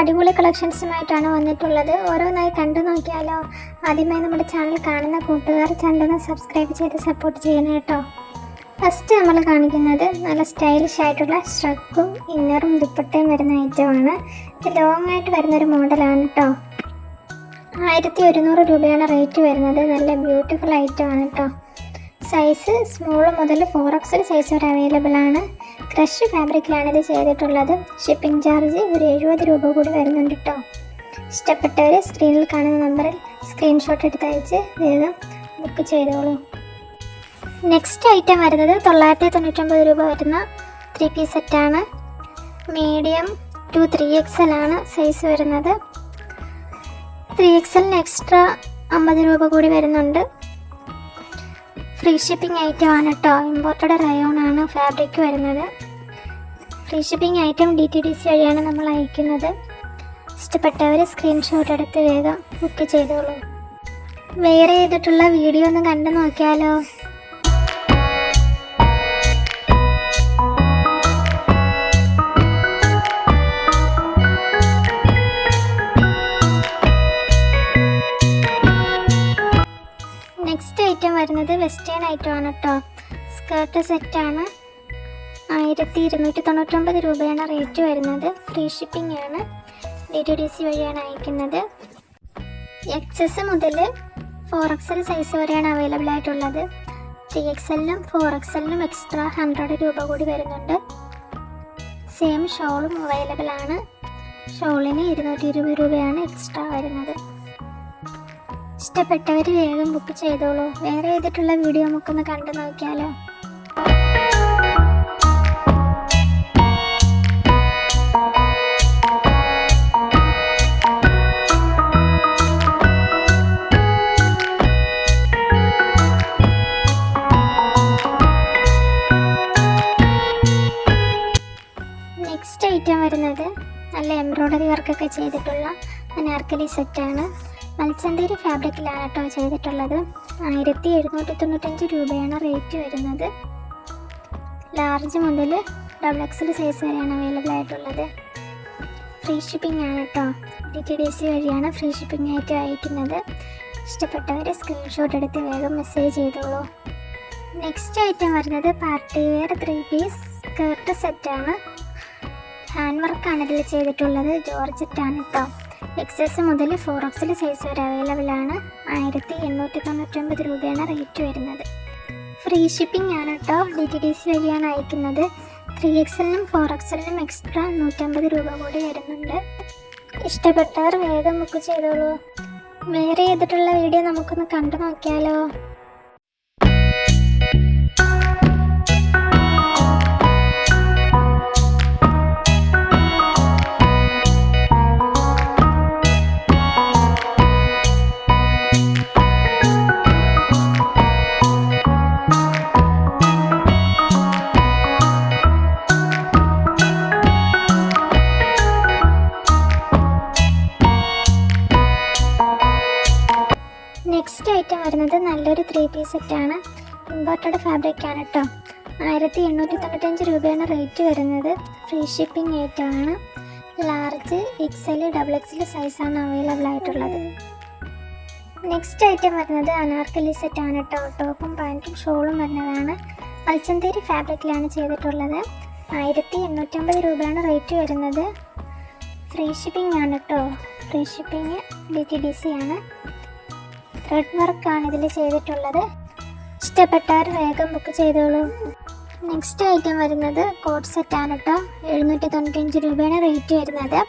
അടിപൊളി കളക്ഷൻസുമായിട്ടാണ് വന്നിട്ടുള്ളത്. ഓരോന്നായി കണ്ടു നോക്കിയാലോ. ആദ്യമായി നമ്മുടെ ചാനൽ കാണുന്ന കൂട്ടുകാർ ചാനൽ സബ്സ്ക്രൈബ് ചെയ്ത് സപ്പോർട്ട് ചെയ്യണം കേട്ടോ. ഫസ്റ്റ് നമ്മൾ കാണിക്കുന്നത് നല്ല സ്റ്റൈലിഷ് ആയിട്ടുള്ള സ്ട്രക്കും ഇന്നറും ദുപ്പട്ടയും വരുന്ന ഐറ്റമാണ്. ഇത് ലോങ് ആയിട്ട് വരുന്നൊരു മോഡലാണ് കേട്ടോ. 1100 രൂപയാണ് റേറ്റ് വരുന്നത്. നല്ല ബ്യൂട്ടിഫുൾ ഐറ്റമാണ് കേട്ടോ. സൈസ് സ്മോൾ മുതൽ 4XL സൈസ് വരെ അവൈലബിൾ ആണ്. ക്രഷ് ഫാബ്രിക്കിലാണ് ഇത് ചെയ്തിട്ടുള്ളത്. ഷിപ്പിംഗ് ചാർജ് ഒരു 70 രൂപ കൂടി വരുന്നുണ്ട് കേട്ടോ. ഇഷ്ടപ്പെട്ടവർ സ്ക്രീനിൽ കാണുന്ന നമ്പറിൽ സ്ക്രീൻഷോട്ട് എടുത്ത് അയച്ച് വേഗം ബുക്ക് ചെയ്തോളൂ. നെക്സ്റ്റ് ഐറ്റം വരുന്നത് 999 രൂപ വരുന്ന 3 പീസ് സെറ്റാണ്. മീഡിയം ടു 3XL ആണ് സൈസ് വരുന്നത്. 3XLന് എക്സ്ട്രാ 50 രൂപ കൂടി വരുന്നുണ്ട്. ഫ്രീ ഷിപ്പിംഗ് ഐറ്റം ആണ് കേട്ടോ. ഇമ്പോർട്ടഡ് റയോൺ ആണ് ഫാബ്രിക് വരുന്നത്. ഫ്രീ ഷിപ്പിംഗ് ഐറ്റം DTDC വഴിയാണ് നമ്മൾ അയക്കുന്നത്. ഇഷ്ടപ്പെട്ടവർ സ്ക്രീൻഷോട്ട് എടുത്ത് വേഗം ബുക്ക് ചെയ്തോളൂ. വേറെ ചെയ്തിട്ടുള്ള വീഡിയോ ഒന്ന് കണ്ടു നോക്കിയാലോ. നെക്സ്റ്റ് ഐറ്റം വരുന്നത് വെസ്റ്റേൺ ഐറ്റം ആണ് കേട്ടോ. സ്കേർട്ട് സെറ്റാണ്. 1299 രൂപയാണ് റേറ്റ് വരുന്നത്. ഫ്രീ ഷിപ്പിംഗ് ആണ്. DTDC വഴിയാണ് അയക്കുന്നത്. XS മുതൽ 4XL സൈസ് വരെയാണ് അവൈലബിൾ ആയിട്ടുള്ളത്. 3XLനും 4XLനും എക്സ്ട്രാ 100 രൂപ കൂടി വരുന്നുണ്ട്. സെയിം ഷോളും അവൈലബിൾ ആണ്. ഷോളിന് 220 രൂപയാണ് എക്സ്ട്രാ വരുന്നത്. ഇഷ്ടപ്പെട്ടവർ വേഗം ബുക്ക് ചെയ്തോളൂ. വേറെ ചെയ്തിട്ടുള്ള വീഡിയോ നമുക്കൊന്ന് കണ്ടു നോക്കിയാലോ. നെക്സ്റ്റ് ഐറ്റം വരുന്നത് നല്ല എംബ്രോയ്ഡറി വർക്കൊക്കെ ചെയ്തിട്ടുള്ള അനാർക്കലി സെറ്റാണ്. മൽച്ചന്തേരി ഫാബ്രിക്കിലാണ് കേട്ടോ ചെയ്തിട്ടുള്ളത്. 1795 രൂപയാണ് റേറ്റ് വരുന്നത്. ലാർജ് മുതൽ XXL സൈസ് വരെയാണ് അവൈലബിൾ ആയിട്ടുള്ളത്. ഫ്രീ ഷിപ്പിംഗ് ആണ് കേട്ടോ. DTDC വഴിയാണ് ഫ്രീ ഷിപ്പിംഗ് ആയിട്ട് അയക്കുന്നത്. ഇഷ്ടപ്പെട്ടവർ സ്ക്രീൻഷോട്ട് എടുത്ത് വേഗം മെസ്സേജ് ചെയ്തോളൂ. നെക്സ്റ്റ് ഐറ്റം വരുന്നത് പാർട്ടി വെയർ 3 പീസ് സ്കേർട്ട് സെറ്റാണ്. ഹാൻഡ് വർക്കാണ് ഇതിൽ ചെയ്തിട്ടുള്ളത്. ജോർജറ്റാണ് കേട്ടോ. XS മുതൽ 4XL സൈസ് വരെ അവൈലബിൾ ആണ്. 1899 രൂപയാണ് റേറ്റ് വരുന്നത്. ഫ്രീ ഷിപ്പിംഗ് ആണ് കേട്ടോ. DTDC വഴിയാണ് അയക്കുന്നത്. 3XLനും 4XLനും എക്സ്ട്രാ 150 രൂപ കൂടി വരുന്നുണ്ട്. ഇഷ്ടപ്പെട്ടവർ വേഗം ബുക്ക് ചെയ്തോളൂ. വേറെ ചെയ്തിട്ടുള്ള വീഡിയോ നമുക്കൊന്ന് കണ്ടു നോക്കിയാലോ. നെക്സ്റ്റ് ഐറ്റം വരുന്നത് നല്ലൊരു 3 പീസ് സെറ്റാണ്. ഇമ്പോർട്ടഡ് ഫാബ്രിക് ആണ് കേട്ടോ. 1895 രൂപയാണ് റേറ്റ് വരുന്നത്. ഫ്രീ ഷിപ്പിംഗ് ഐറ്റമാണ്. ലാർജ് XL XXL സൈസാണ് അവൈലബിൾ ആയിട്ടുള്ളത്. നെക്സ്റ്റ് ഐറ്റം വരുന്നത് അനാർക്കലി സെറ്റാണ് കേട്ടോ. ടോപ്പും പാൻറ്റും ഷോളും വരുന്നതാണ്. മൽച്ചന്തേരി ഫാബ്രിക്കിലാണ് ചെയ്തിട്ടുള്ളത്. 1850 രൂപയാണ് റേറ്റ് വരുന്നത്. ഫ്രീ ഷിപ്പിംഗ് ആണ് കേട്ടോ. ഫ്രീ ഷിപ്പിംഗ് DTDC ആണ്. ത്രെഡ് വർക്കാണ് ഇതിൽ ചെയ്തിട്ടുള്ളത്. ഇഷ്ടപ്പെട്ടവർ വേഗം ബുക്ക് ചെയ്തോളൂ. നെക്സ്റ്റ് ഐറ്റം വരുന്നത് കോട്ട് സെറ്റാണ് കേട്ടോ. 795 രൂപയാണ് റേറ്റ് വരുന്നത്.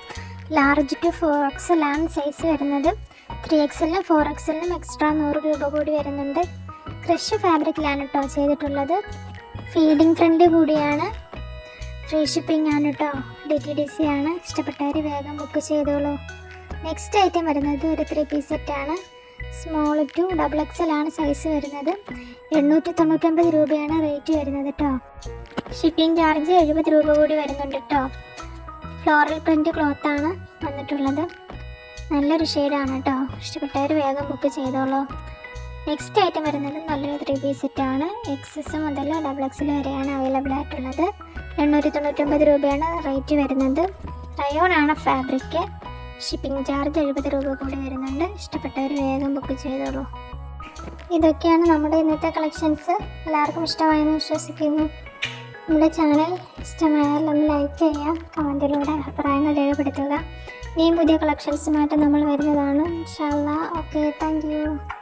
ലാർജ് ടു 4XL ആണ് സൈസ് വരുന്നത്. 3XLനും 4XLനും എക്സ്ട്രാ 100 രൂപ കൂടി വരുന്നുണ്ട്. ക്രഷ് ഫാബ്രിക്കിലാണ് കേട്ടോ ചെയ്തിട്ടുള്ളത്. ഫീഡിങ് ഫ്രണ്ട് കൂടിയാണ്. ഫ്രീ ഷിപ്പിംഗ് ആണ് കേട്ടോ. DTDC ആണ്. ഇഷ്ടപ്പെട്ടവർ വേഗം ബുക്ക് ചെയ്തോളൂ. നെക്സ്റ്റ് ഐറ്റം വരുന്നത് ഒരു 3 പീസ് സെറ്റാണ്. സ്മോൾ ടു XXL ആണ് സൈസ് വരുന്നത്. 899 രൂപയാണ് റേറ്റ് വരുന്നത് കേട്ടോ. ഷിപ്പിംഗ് ചാർജ് 70 രൂപ കൂടി വരുന്നുണ്ട് കേട്ടോ. ഫ്ലോറൽ പ്രിൻ്റ് ക്ലോത്താണ് വന്നിട്ടുള്ളത്. നല്ലൊരു ഷെയ്ഡാണ് കേട്ടോ. ഇഷ്ടപ്പെട്ടവർ വേഗം ബുക്ക് ചെയ്തോളൂ. നെക്സ്റ്റ് ഐറ്റം വരുന്നത് നല്ലൊരു 3 പീസ് സെറ്റാണ്. XS മുതൽ XXL വരെയാണ് അവൈലബിൾ ആയിട്ടുള്ളത്. 899 രൂപയാണ് റേറ്റ് വരുന്നത്. റയോൺ ആണ് ഫാബ്രിക്. ഷിപ്പിംഗ് ചാർജ് 70 രൂപ കൂടി വരുന്നുണ്ട്. ഇഷ്ടപ്പെട്ടവർ വേഗം ബുക്ക് ചെയ്തോളൂ. ഇതൊക്കെയാണ് നമ്മുടെ ഇന്നത്തെ കളക്ഷൻസ്. എല്ലാവർക്കും ഇഷ്ടമായെന്ന് വിശ്വസിക്കുന്നു. നമ്മുടെ ചാനൽ ഇഷ്ടമായാൽ ഒന്ന് ലൈക്ക് ചെയ്യുക, കമൻറ്റിലൂടെ അഭിപ്രായങ്ങൾ രേഖപ്പെടുത്തുക. ഇനിയും പുതിയ കളക്ഷൻസുമായിട്ട് നമ്മൾ വരുന്നതാണ്. ഇൻഷാ അല്ലാഹ്. Okay, thank you.